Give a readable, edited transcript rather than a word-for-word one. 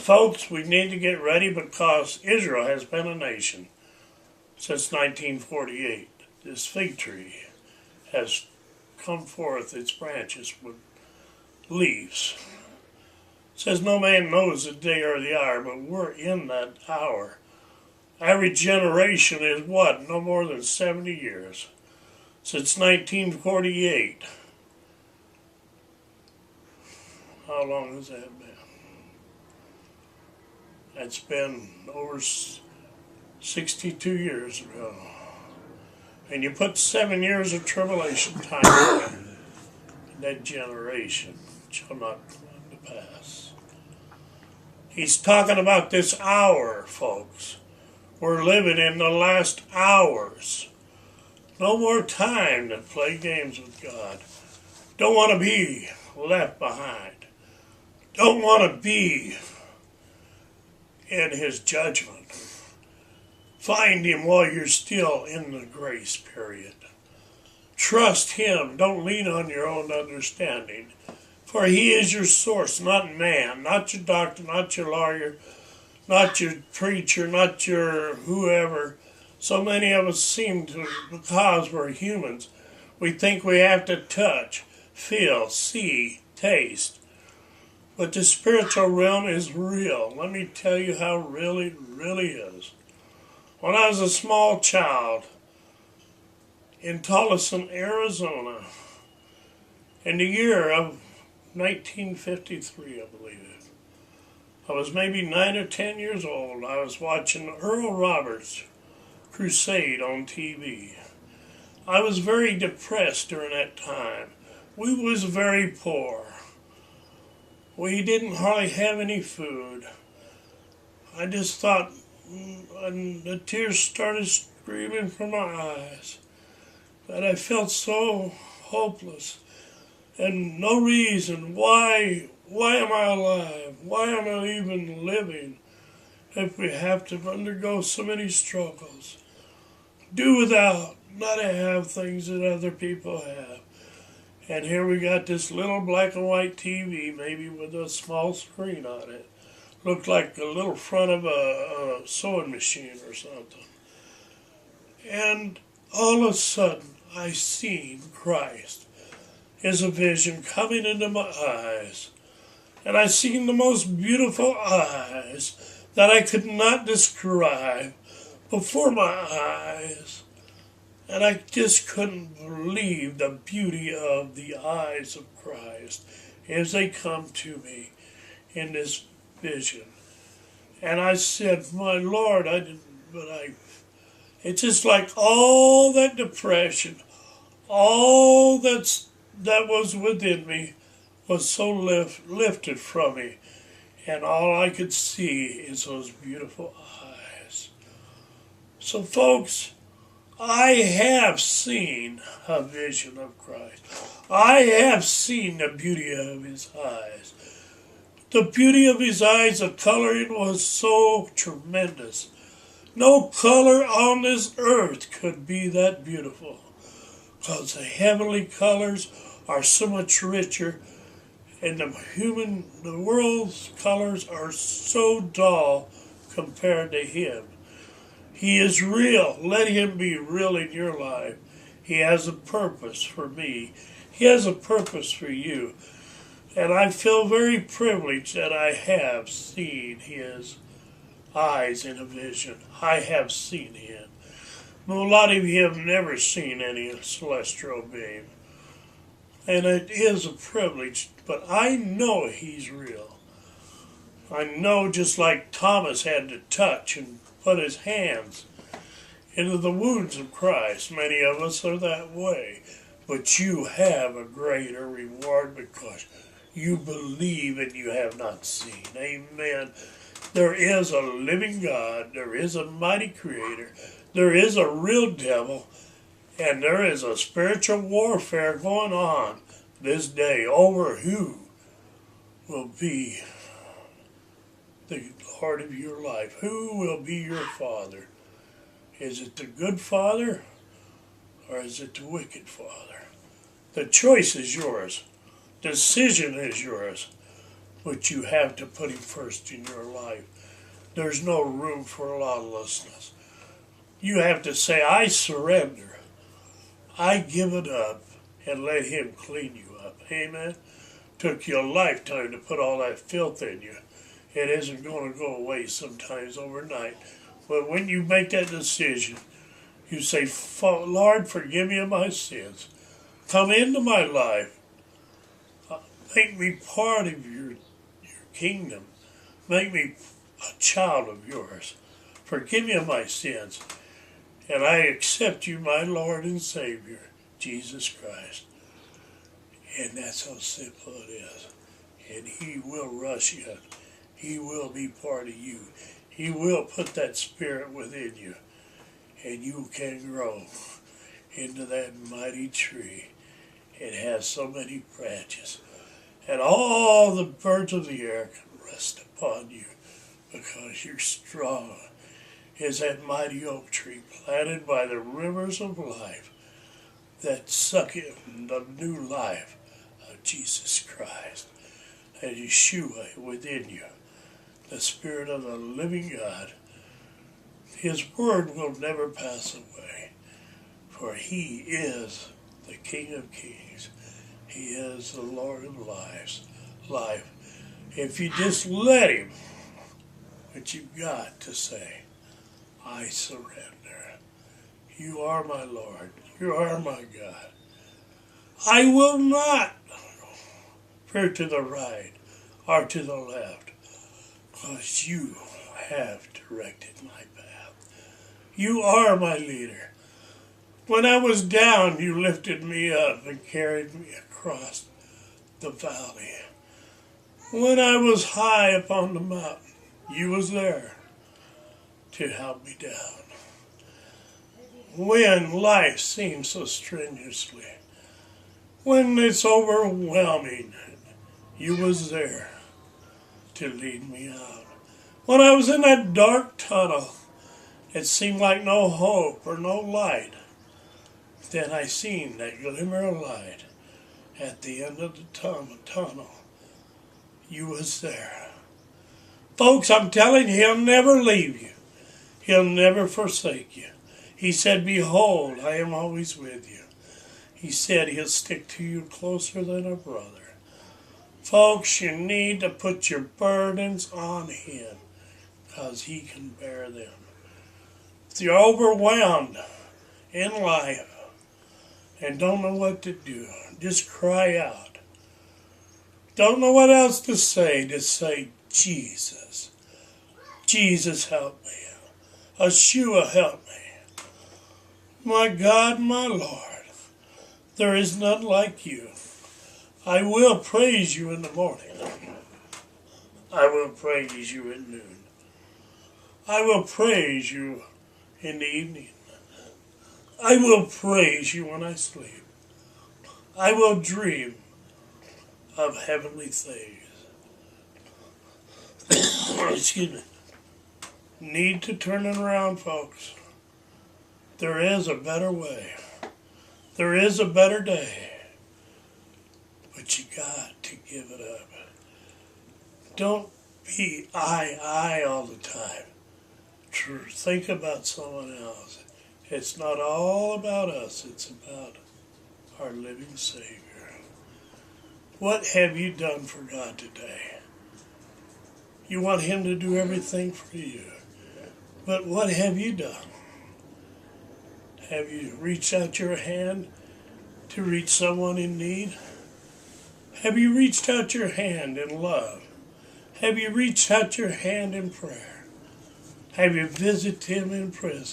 Folks, we need to get ready because Israel has been a nation since 1948. This fig tree has come forth its branches with leaves. It says no man knows the day or the hour, but we're in that hour. Average generation is what? No more than 70 years. Since 1948. How long has that been? That's been over 62 years ago. And you put 7 years of tribulation time in that generation shall not come to pass. He's talking about this hour, folks. We're living in the last hours. No more time to play games with God. Don't want to be left behind. Don't want to be in His judgment. Find Him while you're still in the grace period. Trust Him. Don't lean on your own understanding. For He is your source, not man, not your doctor, not your lawyer, not your preacher, not your whoever. So many of us seem to, because we're humans, we think we have to touch, feel, see, taste. But the spiritual realm is real. Let me tell you how real it really is. When I was a small child in Tolleson, Arizona, in the year of 1953, I believe it, I was maybe 9 or 10 years old. I was watching Earl Roberts' crusade on TV. I was very depressed during that time. We was very poor. We didn't hardly have any food. I just thought, and the tears started streaming from my eyes, that I felt so hopeless and no reason. Why am I alive? Why am I even living if we have to undergo so many struggles? Do without, not to have things that other people have. And here we got this little black and white TV, maybe with a small screen on it. Looked like the little front of a sewing machine or something. And all of a sudden, I seen Christ as a vision coming into my eyes. And I seen the most beautiful eyes that I could not describe before my eyes. And I just couldn't believe the beauty of the eyes of Christ as they come to me in this vision. And I said, my Lord, it's just like all that depression, all that was within me was so lifted from me. And all I could see is those beautiful eyes. So folks, I have seen a vision of Christ. I have seen the beauty of His eyes. The beauty of His eyes, the coloring was so tremendous. No color on this earth could be that beautiful, because the heavenly colors are so much richer, and the world's colors are so dull compared to Him. He is real. Let Him be real in your life. He has a purpose for me. He has a purpose for you. And I feel very privileged that I have seen His eyes in a vision. I have seen Him. But a lot of you have never seen any celestial being. And it is a privilege, but I know He's real. I know, just like Thomas had to touch and put his hands into the wounds of Christ. Many of us are that way. But you have a greater reward because you believe and you have not seen. Amen. There is a living God. There is a mighty Creator. There is a real devil. And there is a spiritual warfare going on this day over who will be the Lord of your life. Who will be your father? Is it the good father or is it the wicked father? The choice is yours. Decision is yours. but you have to put him first in your life. There's no room for lawlessness. You have to say, I surrender. I give it up and let him clean you up. Amen. Took you a lifetime to put all that filth in you. It isn't going to go away sometimes overnight. But when you make that decision, you say, Lord, forgive me of my sins. Come into my life. Make me part of your kingdom. Make me a child of yours. Forgive me of my sins. And I accept you, my Lord and Savior, Jesus Christ. And that's how simple it is. And he will rush you. He will be part of you. He will put that spirit within you. And you can grow into that mighty tree. It has so many branches. And all the birds of the air can rest upon you because you're strong as that mighty oak tree planted by the rivers of life that suck in the new life of Jesus Christ. And Yeshua within you, the Spirit of the living God. His word will never pass away, for he is the King of Kings. He is the Lord of life. If you just let him, but you've got to say, I surrender. You are my Lord. You are my God. I will not veer to the right or to the left, because you have directed my path. You are my leader. When I was down, you lifted me up and carried me across the valley. When I was high upon the mountain, you was there to help me down. When life seems so strenuously, when it's overwhelming, you was there to lead me out. When I was in that dark tunnel, it seemed like no hope or no light. Then I seen that glimmer of light at the end of the tunnel. You was there. Folks, I'm telling you, he'll never leave you. He'll never forsake you. He said, behold, I am always with you. He said he'll stick to you closer than a brother. Folks, you need to put your burdens on him, because he can bear them. If you're overwhelmed in life and don't know what to do, just cry out. Don't know what else to say, just say, Jesus. Jesus, help me. Yeshua, help me. My God, my Lord, there is none like you. I will praise you in the morning. I will praise you at noon. I will praise you in the evening. I will praise you when I sleep. I will dream of heavenly things. Excuse me. Need to turn it around, folks. There is a better way. There is a better day. But you got to give it up. Don't be I all the time. Think about someone else. It's not all about us. It's about our living Savior. What have you done for God today? You want him to do everything for you. But what have you done? Have you reached out your hand to reach someone in need? Have you reached out your hand in love? Have you reached out your hand in prayer? Have you visited him in prison?